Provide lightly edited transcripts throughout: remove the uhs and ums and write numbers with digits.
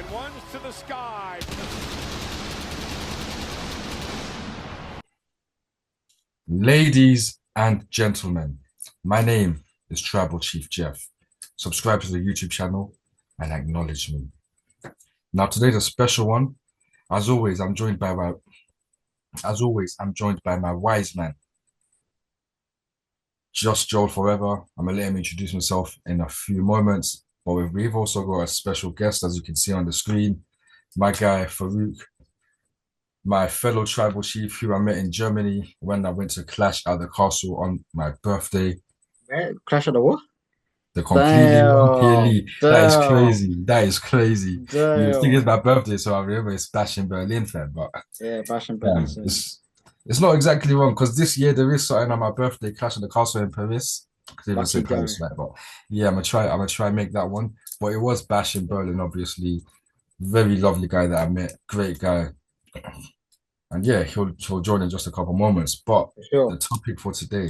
and one's to the sky. Ladies and gentlemen, my name is Tribal Chief Jeff. Subscribe to the YouTube channel and acknowledge me. Now today's a special one. As always, I'm joined by my wise man, Just Joel Forever. I'm gonna let him introduce himself in a few moments. But we've also got a special guest, as you can see on the screen, my guy Faruk, my fellow tribal chief who I met in Germany when I went to Clash at the castle on my birthday. Clash of the what? The completely wrong Damn, Kelly. That is damn, crazy. That is crazy. You think it's damn. my birthday, so I remember it's Bash in Berlin fan, but Yeah, Bash and Berlin. damn, So it's not exactly wrong because this year there is something on my birthday, Clash of the Castle in Paris. I could even say lucky guy. Paris, like, but yeah, I'm gonna try and make that one. But it was Bash in Berlin, obviously. Very lovely guy that I met, great guy. And yeah, he'll join in just a couple moments. But For sure. the topic for today,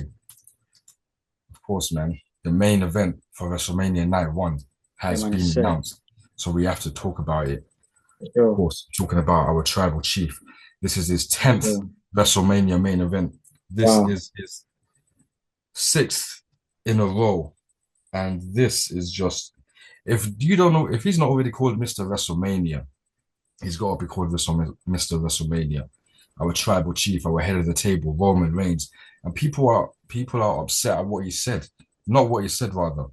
of course, man, the main event for WrestleMania Night 1 Yeah, has man, it's been sick. announced. So we have to talk about it. For Of sure. course, talking about our tribal chief. This is his For 10th sure. WrestleMania main event. This Wow. is his sixth in a row. And this is just, if you don't know, if he's not already called Mr. WrestleMania, he's got to be called Mr. WrestleMania. Our tribal chief, our head of the table, Roman Reigns. And people are upset at what he said. Not what he said, rather.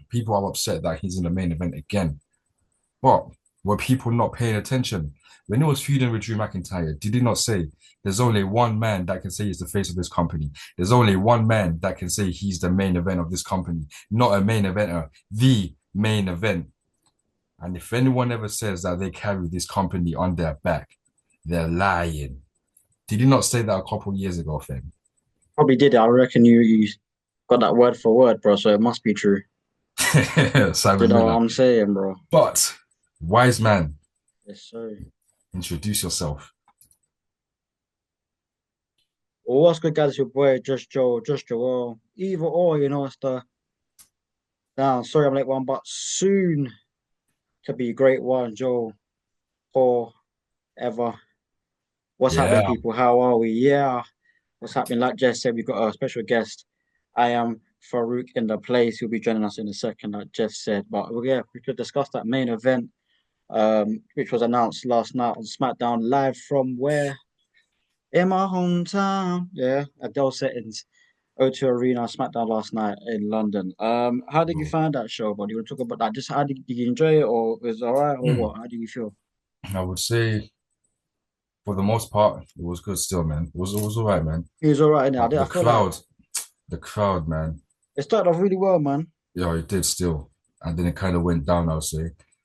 People are upset that he's in the main event again. But were people not paying attention? When he was feuding with Drew McIntyre, did he not say there's only one man that can say he's the face of this company? There's only one man that can say he's the main event of this company, not a main eventer, the main event. And if anyone ever says that they carry this company on their back, they're lying. Did he not say that a couple years ago, fam? Probably did it. I reckon you got that word for word, bro. So it must be true. You Simon know what Miller. I'm saying, bro? But, wise man, Yes, sir. introduce yourself. Well, what's good, guys? Your boy, Just Joe, Just Joel. Either or, it's the down. Sorry, I'm late one, but soon to be a great one, Joe. Or ever. What's happening, Yeah. people? How are we? Yeah. What's happening? Like Jess said, we've got a special guest. I am Faruk in the place. He'll be joining us in a second, like Jeff said. But yeah, we could discuss that main event, which was announced last night on SmackDown live from where? In my hometown. Yeah, Adele settings. O2 Arena SmackDown last night in London. How did you find that show, buddy? You want to talk about that? Just how did you enjoy it, or was it all right, or what? How do you feel? I would say for the most part, it was good still, man. It was all right, man. He was all right in it. But I feel like the crowd, man. it started off really well, man. Yeah, it did still. And then it kind of went down, I'll say.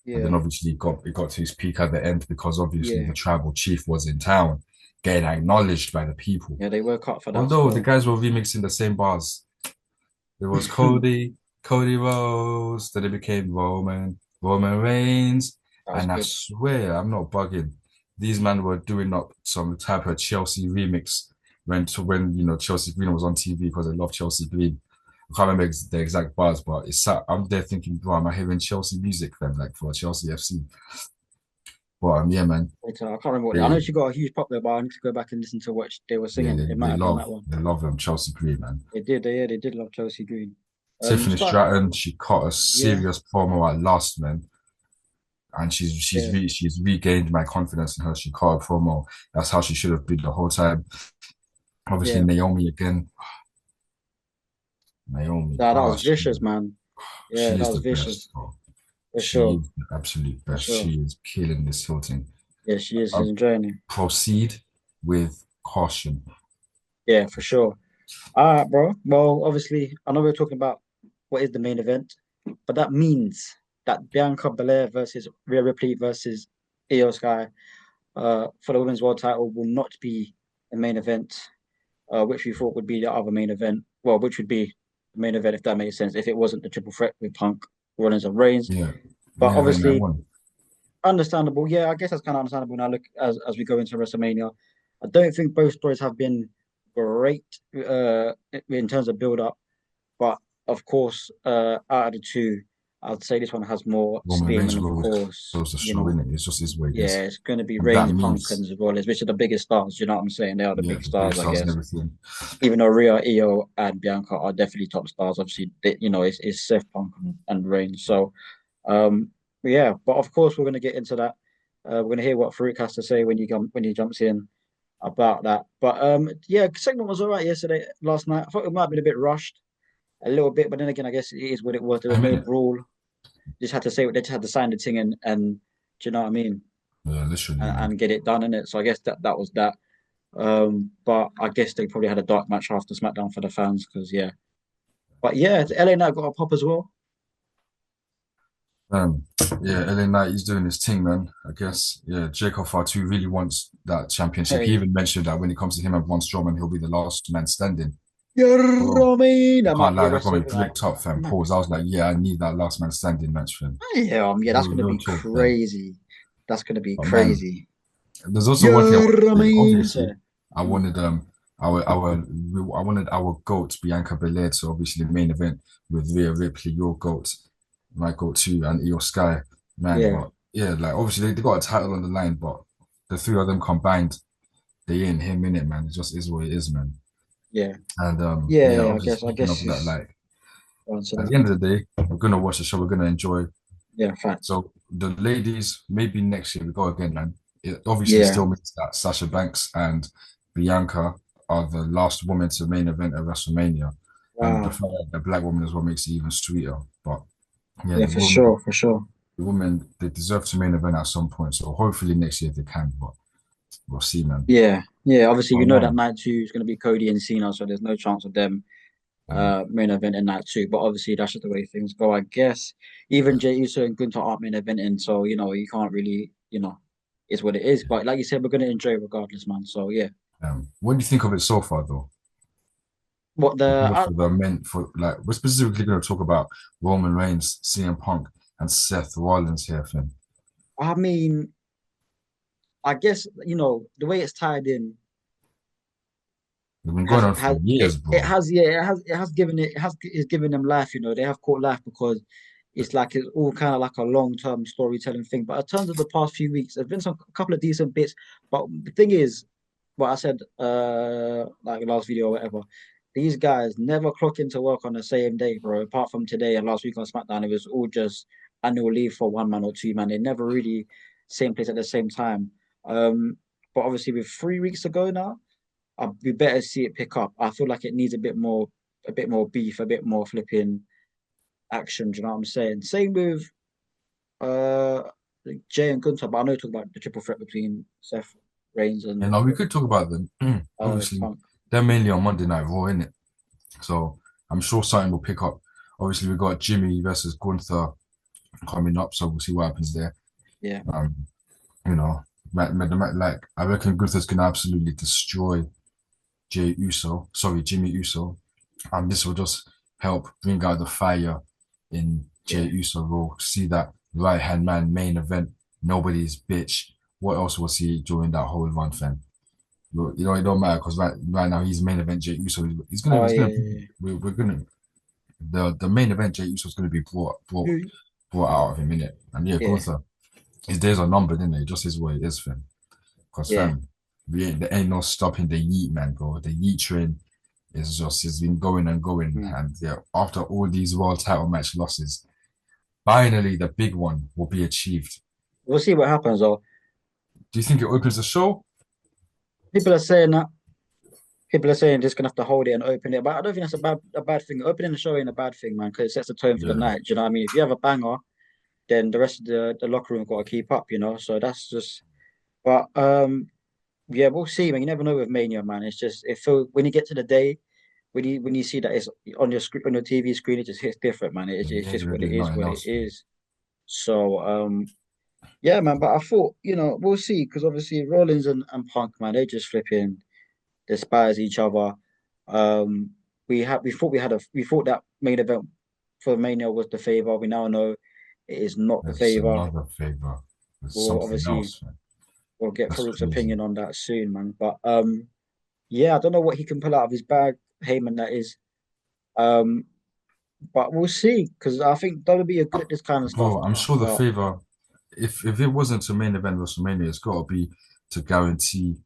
And then Yeah, obviously it got to his peak at the end because obviously yeah, the tribal chief was in town, getting acknowledged by the people. yeah. They woke up for that Although the still. guys were remixing the same bars. It was Cody Rose, then it became Roman Reigns. That was And I good. swear, I'm not bugging. These men were doing up some type of Chelsea remix when Chelsea Green was on TV because I love Chelsea Green. I can't remember the exact bars, but I'm there thinking, bro, am I hearing Chelsea music then, like for Chelsea FC? But yeah, man, I can't remember what I know they she got a huge pop there, but I need to go back and listen to what they were they singing. they, It might they have been love that one. they love them Chelsea Green, man. Yeah, they did love Chelsea Green. Tiffany Start, Stratton, she cut a yeah, serious promo at last, man. And yeah, she's regained my confidence in her. She cut a promo. That's how she should have been the whole time. Obviously, yeah. Naomi again. Naomi, That was vicious, man. she Yeah, that is was the best, vicious bro. for She sure, is the absolute for best. sure. She is killing this whole thing. Yeah, she is. Uh, She's enjoying it. Proceed with caution. Yeah, for sure. All right, bro. Well, obviously, I know we're talking about what is the main event, but that means that Bianca Belair versus Rhea Ripley versus Io Sky for the women's world title will not be the main event, which we thought would be the other main event. Well, which would be the main event if that makes sense, if it wasn't the triple threat with Punk, Rollins, and Reigns. Yeah, But main event night obviously, one. understandable. Yeah, I guess that's kind of understandable now. Look, as we go into WrestleMania, I don't think both stories have been great in terms of build up, but of course, out of the two. I'd say this one has more Roman steam, Reigns and of goes course, the show, in it. It's just his way it yeah, is. it's going to be And that Reigns, Punk, means, and Rollins, which are the biggest stars. You know what I'm saying? They are the yeah, big the big stars, I stars and guess. everything. Even though Rhea, Io, and Bianca are definitely top stars, obviously, it's Seth Punk and Reigns. So, um, yeah, but of course, we're going to get into that. We're going to hear what Farouk has to say when he jumps in about that. But yeah, segment was all right last night. I thought it might have been a bit rushed, a little bit, but then again, I guess it is what it was. There was I no mean, brawl. Just had to say what they just had to sign the thing and do you know what I mean? yeah, literally, man. And get it done in it. So I guess that was that. But I guess they probably had a dark match after SmackDown for the fans because yeah. But yeah, LA Knight got a pop as well. Um, yeah, LA Knight, he's doing his thing, man. I guess. Yeah, Jacob Fatu really wants that championship. He Hey, even mentioned that when it comes to him and Braun Strowman, he'll be the last man standing. you Bro, I That might can't be lie, a that got me WrestleMania. bricked up, fam. Might be. Pause. I was like, yeah, I need that last man standing match, fam. Yeah, that's gonna Real be talk, fam. crazy. That's gonna be But man, crazy. there's also one thing I want to say. You Obviously, say. I Mm. wanted I wanted our goat Bianca Belair to obviously the main event with Rhea Ripley, your goat, my goat too, and Io Sky, man. Yeah, But yeah, like obviously they got a title on the line, but the three of them combined, they ain't him in it, man. It just is what it is, man. yeah, And yeah, yeah. obviously I speaking guess of that, it's like answer at that. the end of the day, we're gonna watch the show, we're gonna enjoy. Yeah, facts. So the ladies, maybe next year we go again, man. It obviously Yeah. still means that Sasha Banks and Bianca are the last woman to main event at WrestleMania, and the Wow. fact that the black woman is what makes it even sweeter. But yeah, Yeah, for sure, for sure. the women, they deserve to main event at some point. So hopefully next year they can, but we'll see, man. Yeah, yeah. Obviously, Oh we know that man, night two is going to be Cody and Cena, so there's no chance of them yeah, main event in night two. But obviously, that's just the way things go, I guess. Even Jey Uso and Gunther aren't main eventing, so you can't really, it's what it is. But like you said, we're going to enjoy it regardless, man. So yeah. what do you think of it so far, though? What We're the? going for the men for like we're specifically going to talk about Roman Reigns, CM Punk, and Seth Rollins here, Finn. I mean, I guess the way it's tied in They've been going has on for has it, years, it bro. has yeah it has given it's given them life. They have caught life because it's like it's all kind of like a long-term storytelling thing. But in terms of the past few weeks, there's been a couple of decent bits. But the thing is, what I said like last video or whatever, these guys never clock into work on the same day, bro. Apart from today and last week on SmackDown, it was all just annual leave for one man or two man. They never really same place at the same time. Um, but obviously with 3 weeks ago now, we better see it pick up. I feel like it needs a bit more beef, a bit more flipping action. Do you know what I'm saying? Same with uh Jay and Gunther, but I know you talk about the triple threat between Seth Reigns And and now we could talk about them. Obviously, Punk. they're mainly on Monday Night Raw, innit? So I'm sure something will pick up. Obviously, we got Jimmy versus Gunther coming up, so we'll see what happens there. Yeah, Um, you know, like I reckon Gunther's gonna absolutely destroy Jay Uso. Sorry, Jimmy Uso, and this will just help bring out the fire in Jay yeah. Uso. We'll see that right hand man main event. Nobody's bitch. What else was he during that whole run, fam? It don't matter because right now he's main event Jay Uso. Oh He's yeah, gonna yeah, we're gonna the main event Jay Uso is gonna be yeah. brought out of him in it. And yeah, Yeah, Gunther, his days are numbered, innit? It just is what it is, fam. Because yeah. fam, there ain't no stopping the yeet, man, bro. The yeet train is just it's been going and going. Mm. And yeah, after all these world title match losses, finally the big one will be achieved. We'll see what happens though. Do you think it opens the show? People are saying that. People are saying just gonna have to hold it and open it, but I don't think that's a bad thing. Opening the show ain't a bad thing, man, because it sets the tone for the Yeah, night. Do you know what I mean? If you have a banger, then the rest of the locker room got to keep up. So that's just. But yeah, we'll see, man. You never know with Mania, man. It's just it feel when you get to the day, when you see that it's on your screen on your TV screen, it just hits different, man. It's you ain't just gonna what it do is, nothing what it else, fam. is. So yeah, man. But I thought, we'll see, because obviously Rollins and Punk, man, they just flipping despise each other. Um, we thought that main event for Mania was the favor. We now know it is not the There's favor. another favor. There's We'll something obviously else, man. we'll get That's Farouk's crazy. opinion on that soon, man. But yeah, I don't know what he can pull out of his bag, Heyman that is. Um, but we'll see because I think WWE are good at this kind of stuff Bro, I'm now. sure the But favor, if it wasn't to main event WrestleMania, it's got to be to guarantee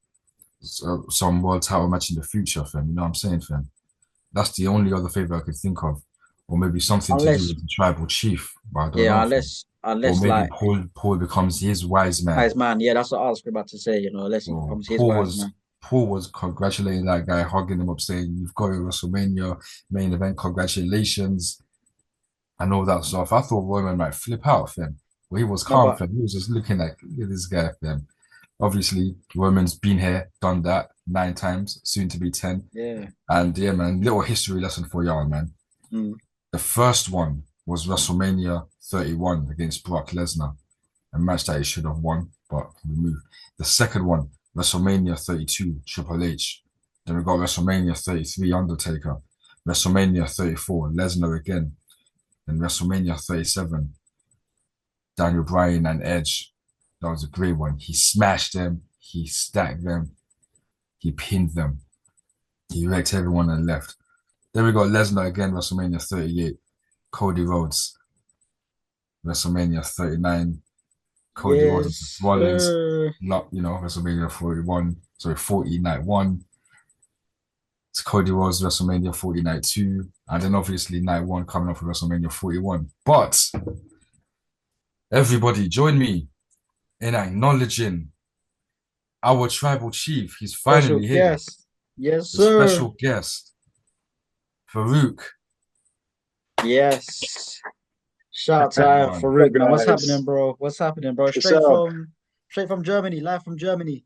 some world title match in the future, fam. You know what I'm saying, fam? That's the only other favor I could think of, or maybe something to do unless, with the tribal chief, but I don't yeah, know, fam. Or unless maybe like Paul becomes his wise man. wise man, yeah, that's what I was about to say. Unless he Or becomes his wise man. Paul was congratulating that guy, hugging him up, saying, "You've got your WrestleMania main event, congratulations," and all that stuff. I thought Roman might flip out, fam. But he was No, calm, but fam. He was just looking like, look at this guy, fam. Obviously, Roman's been here, done that 9 times, soon to be 10. yeah, And yeah, man, little history lesson for y'all, man. mm, The first one was WrestleMania 31 against Brock Lesnar, a match that he should have won, but removed. The second one, WrestleMania 32, Triple H. Then we got WrestleMania 33, Undertaker. WrestleMania 34, Lesnar again. Then WrestleMania 37, Daniel Bryan and Edge. That was a great one. He smashed them, he stacked them, he pinned them, he wrecked everyone and left. Then we got Lesnar again, WrestleMania 38, Cody Rhodes, WrestleMania 39, Cody Rhodes versus yes, Rollins, WrestleMania 41, sorry, 40 night one. It's Cody Rhodes, WrestleMania 40 night two, and then obviously night one coming up for WrestleMania 41. But everybody, join me in acknowledging our tribal chief. He's special finally here, guest, yes, the sir, special guest, Faruk. yes. Shout out to Come on. Farouk, Up, man. What's happening, guys? bro? What's happening, bro? What's up? Straight from Germany, live from Germany.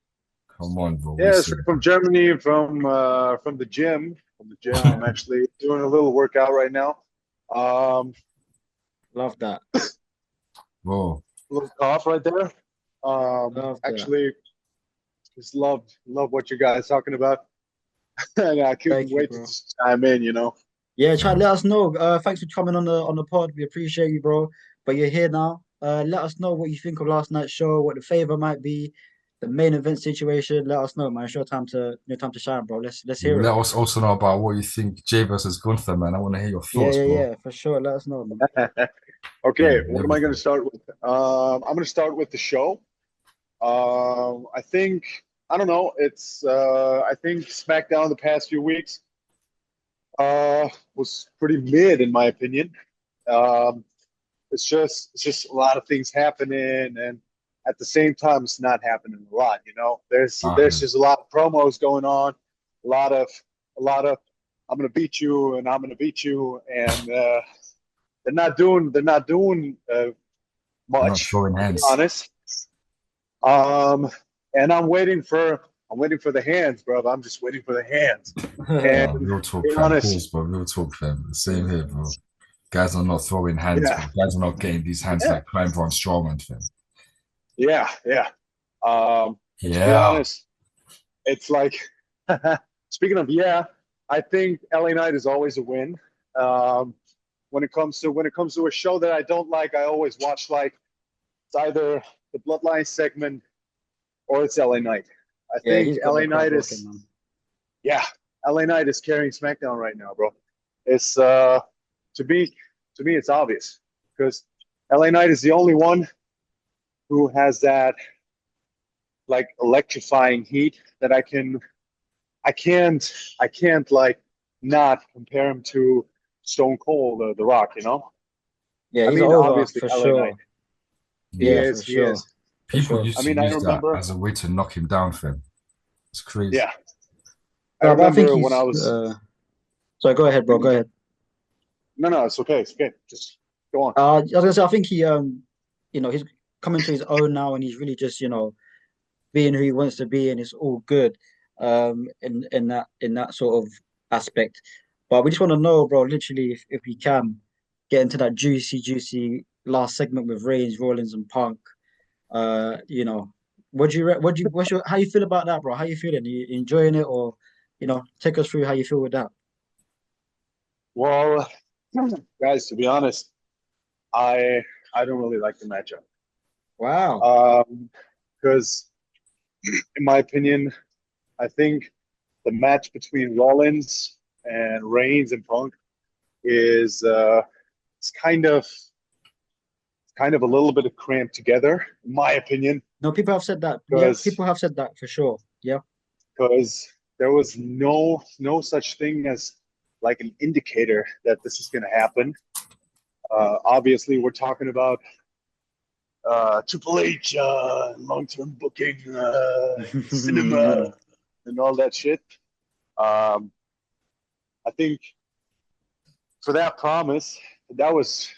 Come on, bro. We Yeah, see. straight from Germany, from the gym. From the gym, I'm actually doing a little workout right now. Um, Love that. Bro, a little cough right there. Love that. Actually, just love what you guys talking about, and I couldn't Thank you, wait to bro. just chime in. You know. Yeah, try yeah. let us know. Thanks for coming on the pod. We appreciate you, bro. But you're here now. Let us know what you think of last night's show, what the favor might be, the main event situation. Let us know, man. It's your time to shine, bro. Let's hear it. Let us also know about what you think Jay versus Gunther, man. I want to hear your Yeah, thoughts, yeah, bro. yeah, for sure. Let us know, man. Okay, And what am I going to everything. start with? I'm going to start with the show. I think I don't know. I think SmackDown the past few weeks was pretty mid in my opinion. Um, it's just a lot of things happening, and at the same time, it's not happening a lot. You know, there's Uh-huh. just a lot of promos going on, a lot of a lot of I'm gonna beat you and I'm gonna beat you, and they're not doing They're not much throwing to be hands. honest. Um, and I'm waiting for the hands, bro. I'm just waiting for the hands. And No, to real talk, be fam. honest, Pause, bro. Real talk, fam. The same here, bro. Guys are not throwing hands, yeah, bro. Guys are not getting these hands yeah, like Prime Von Strowman, fam. yeah, yeah. And to be Yeah. honest, it's like speaking of yeah, I think LA Knight is always a win. Um, when it comes to a show that I don't like, I always watch like it's either the Bloodline segment or it's LA Knight. I Yeah, think he's got the LA crowd Knight rocking, is man. yeah, LA Knight is carrying SmackDown right now, bro. It's to me to me it's obvious because LA Knight is the only one who has that like electrifying heat that I can't like not compare him to Stone Cold, The Rock. You know, Yeah, I he's mean, over obviously for LA Knight. sure. He Yeah, Yeah. for is. He sure. is. For People sure. used I to mean, I use that remember. as a way to knock him down, fam. It's crazy. Yeah, I No, but I think remember when I he's was. sorry, go ahead, bro. Go ahead. No, no, it's okay. It's okay. Just go on. I was gonna say I think he's coming to his own now and he's really just, being who he wants to be and it's all good in that sort of aspect. But we just want to know, bro, literally if we can get into that juicy last segment with Reigns, Rollins, and Punk. You know, how you feel about that, bro? How you feeling? Are you enjoying it or take us through how you feel with that? Well, guys, to be honest, I I don't really like the matchup. Wow. Because in my opinion, I think the match between Rollins and Reigns and Punk is it's kind of a little bit of cramped together, in my opinion. No, people have said that. Yeah, Because people have said that for sure. Yeah. there was no such thing as like an indicator that this is going to happen. Obviously, we're talking about Triple H, long-term booking, cinema, and all that shit. Um, I think for that promise, that was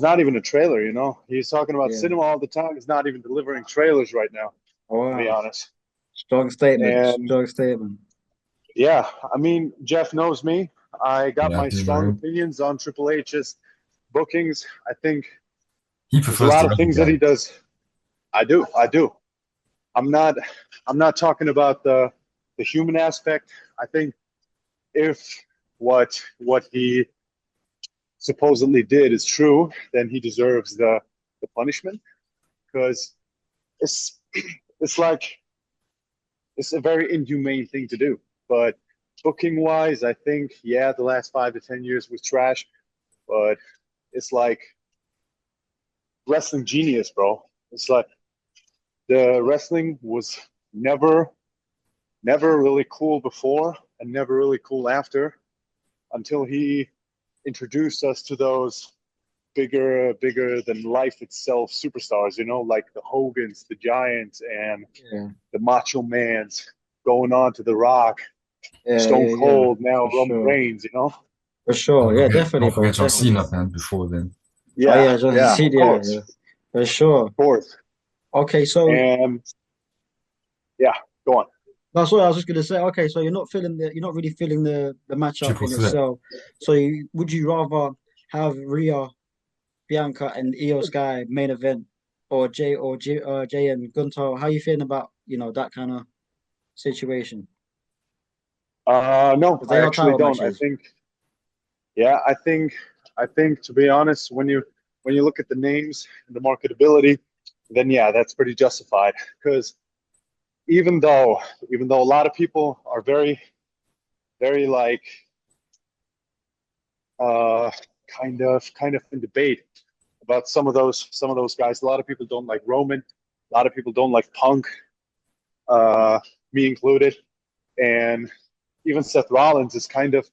not even a trailer. You know, he's talking about Yeah. cinema all the time. He's not even delivering trailers right now, to be Wow. honest. Strong statement. And Strong statement. yeah, I mean, Jeff knows me. I got Yeah, I my do strong know him. opinions on Triple H's bookings. I think He there's a prefers lot the of other things that guy. he does. I do. I'm not talking about the human aspect. I think if what he supposedly did is true, then he deserves the punishment because it's it's like it's a very inhumane thing to do. But booking wise, I think yeah, the last 5 to 10 years was trash, but it's like wrestling genius, bro. It's like the wrestling was never really cool before and never really cool after until he introduced us to those bigger than life itself superstars, you know, like the Hogans, the Giants, and Yeah. the Macho Mans, going on to The Rock, Yeah. Stone Yeah. Yeah. Cold, now For Roman sure. Reigns, you know? For sure. Yeah. Definitely, Don't bro. forget John Definitely. Cena, man, before then. Oh Yeah, yeah, John yeah, of Cena. Yeah. course, Yeah. For sure. of course. Okay. So And yeah, go on. that's what I was just gonna say. Okay. So you're not really feeling the matchup Triple in threat. itself. So would you rather have Rhea, Bianca, and Io Sky main event, or Jay and Gunter? How you feeling about that kind of situation? No, Because I they are actually title don't. matches. Yeah, I think to be honest, when you look at the names and the marketability, then yeah, that's pretty justified. Because even though a lot of people are very like uh, kind of in debate about some of those guys. A lot of people don't like Roman. A lot of people don't like Punk, uh, me included, and even Seth Rollins is kind of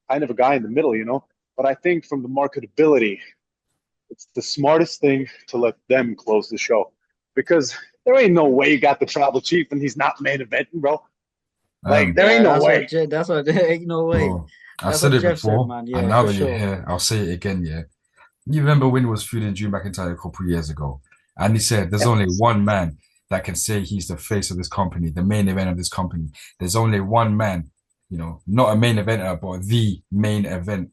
a guy in the middle, you know. But I think from the marketability, it's the smartest thing to let them close the show because there ain't no way you got the Tribal Chief and he's not main eventing, bro. Like there Yeah, ain't no way. That's what ain't no way. Bro, I That's said what it Jeff said, before, man. and Yeah, now for that you're sure. here, I'll say it again, yeah. You remember when he was feuding Drew McIntyre a couple of years ago, and he said there's Yeah. only one man that can say he's the face of this company, the main event of this company. There's only one man, not a main eventer, but the main event.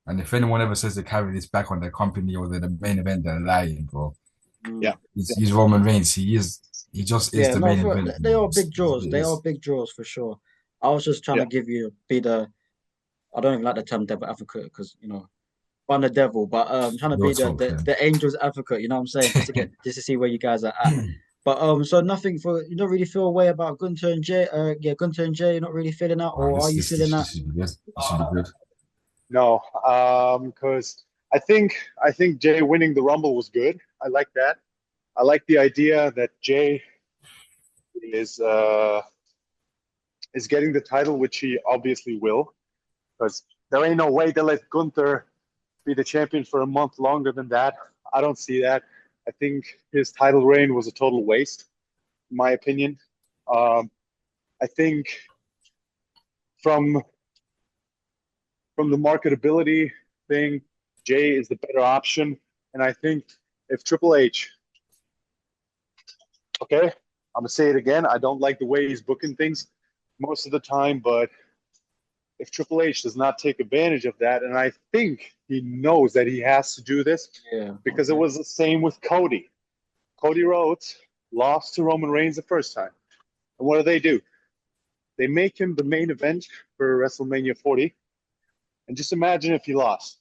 And if anyone ever says they carry this back on their company or they're the main event, they're lying, bro. Yeah. Mm. He's Roman Reigns. He just is Yeah, the no, main event, they bro. are big draws. It They are is. big draws for sure. I was just trying Yeah. to be the. I don't even like the term devil advocate because I'm the devil, but trying to Your be talk, the angel's advocate. You know what I'm saying? Just to see where you guys are at. But so nothing for you don't really feel a way about Gunter and Jay. Yeah, Gunter and Jay. You're not really feeling that, Wow, or are you feeling that? this should be good. This should be good. No, because I think Jay winning the Rumble was good. I like that. I like the idea that Jay is uh, is getting the title, which he obviously will, because there ain't no way to let Gunther be the champion for a month longer than that. I don't see that. I think his title reign was a total waste, in my opinion. Um, I think from the marketability thing, Jay is the better option, and I think if Triple H, okay, I'm gonna say it again. I don't like the way he's booking things most of the time, but if Triple H does not take advantage of that, and I think he knows that he has to do this Yeah. because it Okay. was the same with Cody. Cody Rhodes lost to Roman Reigns the first time. And what do? They make him the main event for WrestleMania 40. And just imagine if he lost.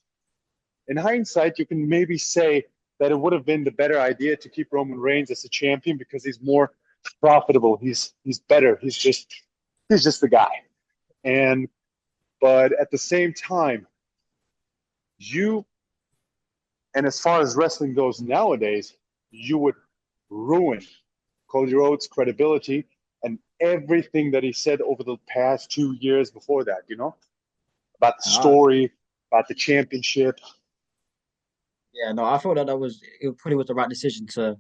In hindsight, you can maybe say that it would have been the better idea to keep Roman Reigns as a champion because he's more profitable. He's better. He's just the guy. And But at the same time, and as far as wrestling goes nowadays, you would ruin Cody Rhodes' credibility and everything that he said over the past 2 years before that, about the story, about the championship. Yeah, no, I thought that it probably was the right decision to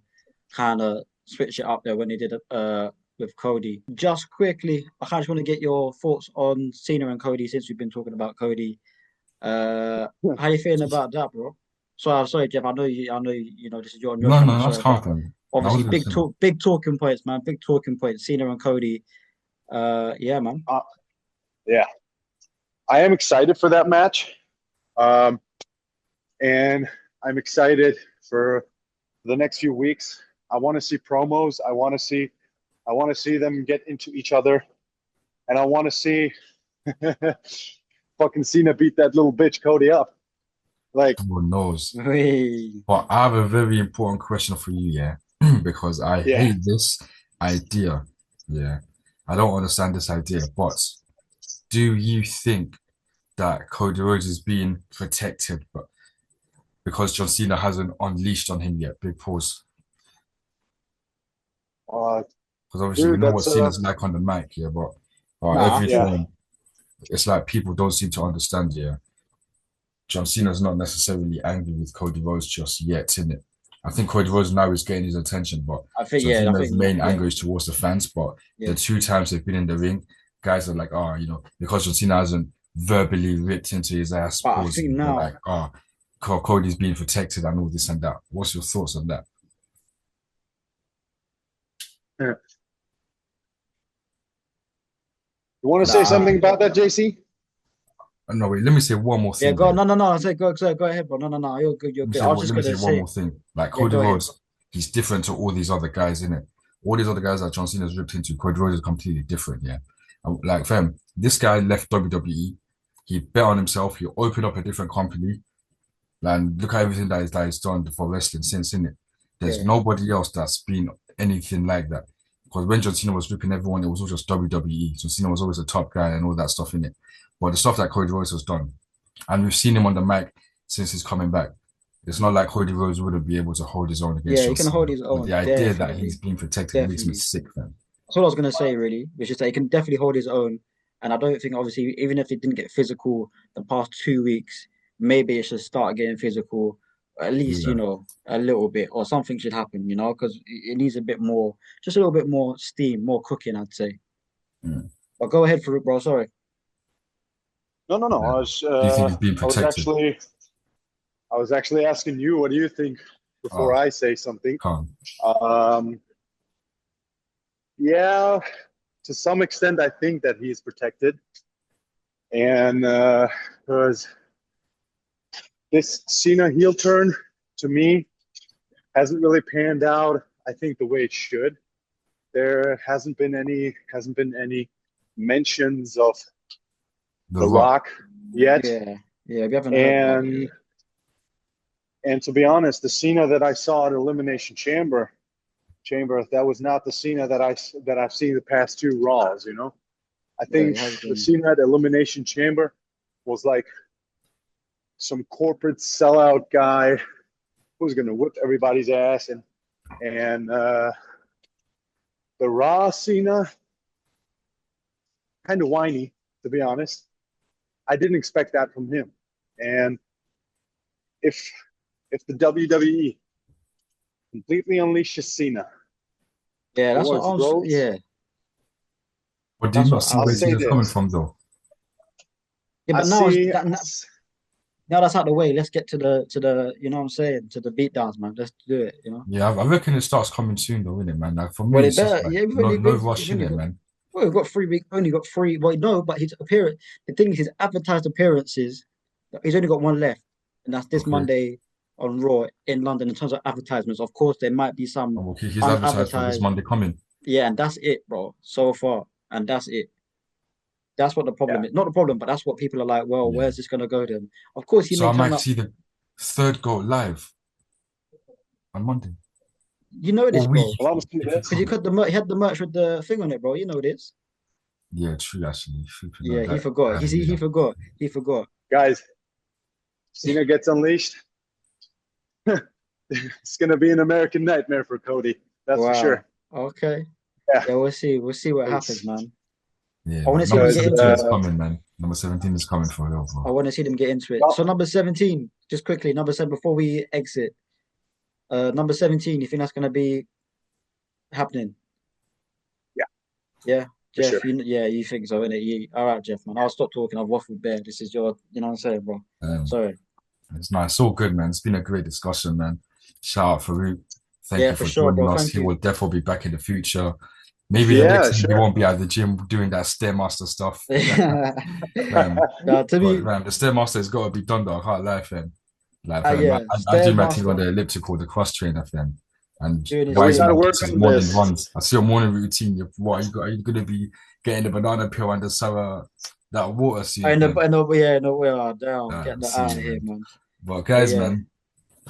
kind of switch it up there when they did it with Cody. Just quickly, I kind of want to get your thoughts on Cena and Cody since we've been talking about Cody. How you feeling about that, bro? Sorry, Jeff. I know this is your on your No, channel. no, that's Sorry, but confident. I obviously was gonna say, big talking points, man. Big talking points. Cena and Cody. Yeah, man. Yeah, I am excited for that match, and I'm excited for the next few weeks. I want to see promos. I want to see them get into each other, and I want to see fucking Cena beat that little bitch Cody up. Like, who knows? Hey. But I have a very important question for you, yeah, because I yeah, hate this idea. Yeah, I don't understand this idea. But do you think that Cody Rhodes is being protected, but because John Cena hasn't unleashed on him yet? Big pause. uh, Because obviously we dude, know what that's Cena's like on the mic, yeah, but Nah, I think yeah. everything, it's like people don't seem to understand, yeah. John Cena's not necessarily angry with Cody Rhodes just yet, innit? I think Cody Rhodes now is getting his attention, but John I Cena's think main yeah, anger is towards the fans. But yeah. the 2 times they've been in the ring, guys are like, because John Cena hasn't verbally ripped into his ass, But I think pausing, they're now, like, Cody's being protected and all this and that. What's your thoughts on that? You want to say nah. something about that, JC? No, wait, let me say one more Yeah, thing. go Yeah. on. No. I say go ahead, bro. No. You're good. You're good. I was just Let me say gonna one say, more thing. Like yeah, Cody go ahead. Rhodes, he's different to all these other guys, innit? All these other guys that John Cena's ripped into, Cody Rhodes is completely different, yeah. Like, fam, this guy left WWE. He bet on himself. He opened up a different company. And look at everything that he's done for wrestling since, innit? There's Yeah, nobody else that's been anything like that. Because when John Cena was ripping everyone, it was all just WWE. John Cena was always a top guy and all that stuff, innit? But the stuff that Cody Rhodes has done, and we've seen him on the mic since he's coming back. It's not like Cody Rhodes wouldn't be able to hold his own against yeah. He John can Cena. hold his But the own, idea that he's definitely, being protected makes me definitely. sick, man. That's all I was gonna say, really. Which is that he can definitely hold his own, and I don't think, obviously, even if he didn't get physical the past 2 weeks, maybe it should start getting physical, at least Yeah. a little bit, or something should happen, because it needs a bit more, just a little bit more steam, more cooking, I'd say. Mm. But go ahead, Faruk, bro. Sorry. No. Yeah. Do you think he's being I was protected? actually asking you, what do you think before Oh, I say something? calm. Um, yeah, to some extent, I think that he's protected, and because this Cena heel turn to me hasn't really panned out, I think, the way it should. There hasn't been any mentions of The The Rock. Rock yet, Yeah. We haven't heard about and it. and to be honest, the Cena that I saw at Elimination Chamber, that was not the Cena that I've seen the past two Raws. I Yeah, think it has the been. Cena at Elimination Chamber was like some corporate sellout guy who's going to whip everybody's ass, and the Raw Cena, kind of whiny, to be honest. I didn't expect that from him, and if the WWE completely unleashes Cena Yeah, that's what towards I'm. Rhodes, Yeah, But do you that's not what see I I'll where think. say Cena's coming this: from, though? Yeah, I but now it's see. that. Now that's out the way. Let's get to the. You know what I'm saying? To the beatdowns, man. Let's do it. Yeah, I reckon it starts coming soon, though, innit, man? Like, for Well, me, it it's just better. like Yeah, no rush we've in only it, got. man. Well, we've got 3 weeks. Only got three. Well, no, but his appearance. The thing is, his advertised appearances. He's only got one left, and that's this Okay. Monday on Raw in London. In terms of advertisements, of course, there might be some Oh, okay, he's advertised for this unadvertised. Monday coming. Yeah, and that's it, bro. So far, and that's it. That's what the Yeah, problem is. Not the problem, but that's what people are like. Well, Yeah. where's this gonna go then? Of course, he So may I turn might up. see the third go live on Monday. You know this, Or we, bro. well, I'm gonna see if he this. Because comes. he had the merch with the thing on it, bro. You know this. Yeah, true. Actually, Yeah, he that. forgot. He forgot. He forgot. Guys, Cena gets unleashed. It's gonna be an American nightmare for Cody. That's for Wow. sure. Okay. Yeah. Yeah, we'll see. We'll see what happens, It's man. Yeah, I want to man. see Number them get into 17 it. is coming, man. Number 17 is coming for real, I bro. want to see them get into it. well, So number 17, just quickly, number 7 before we exit. Number 17, you think that's gonna be happening? yeah, Yeah, for sure. Jeff, yeah, you think so, innit? All right, Jeff, man. I'll stop talking. I've waffled bare. This is your, you know what I'm saying, bro. Um, Sorry. it's nice. It's all good, man. It's been a great discussion, man. Shout out Faruk. Thank Yeah, you for for sure, joining bro. us. Thank He you. will definitely be back in the future. Maybe the Yeah, next time he sure. won't be at the gym doing that stairmaster stuff. Man, To but be, man, the stairmaster has got to be done though. I can't lie, fam. Like, fam, yeah, I do my thing on Stairmaster the elliptical, the cross trainer, fam. And doing his Yeah, we got to thing. Wiseman work gets his on morning this. runs. I see your morning routine. What are you, are you gonna be getting the banana peel and the sour that water I suit, know, fam? yeah, no, we are down. Get that See out of you, here, man. man. But But guys, yeah, man,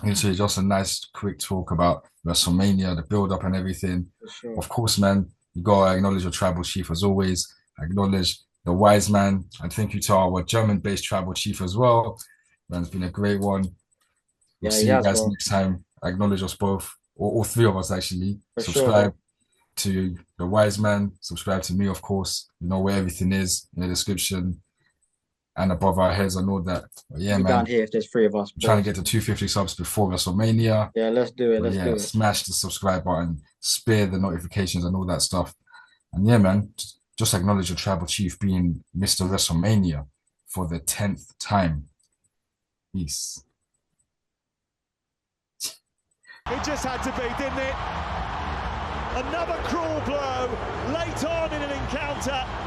this is just a nice quick talk about WrestleMania, the build up and everything. for sure. Of course, man, you gotta acknowledge your tribal chief as always. Acknowledge the wise man, and thank you to our German-based tribal chief as well. Man, it's been a great one. We'll Yeah, he see you has, guys bro. next time. I acknowledge us both, or all three of us actually. For sure, bro. Subscribe to the wise man. Subscribe to me, of course. You know where everything is in the description and above our heads and all that. But yeah, We'll be man, down here if there's 3 of us, I'm trying to pause. get to 250 subs before WrestleMania. Yeah, let's do it. But Let's yeah, do it. smash the subscribe button, spare the notifications and all that stuff. And yeah, man, just acknowledge your tribal chief being Mr. WrestleMania for the 10th time. Peace. It just had to be, didn't it? Another cruel blow late on in an encounter.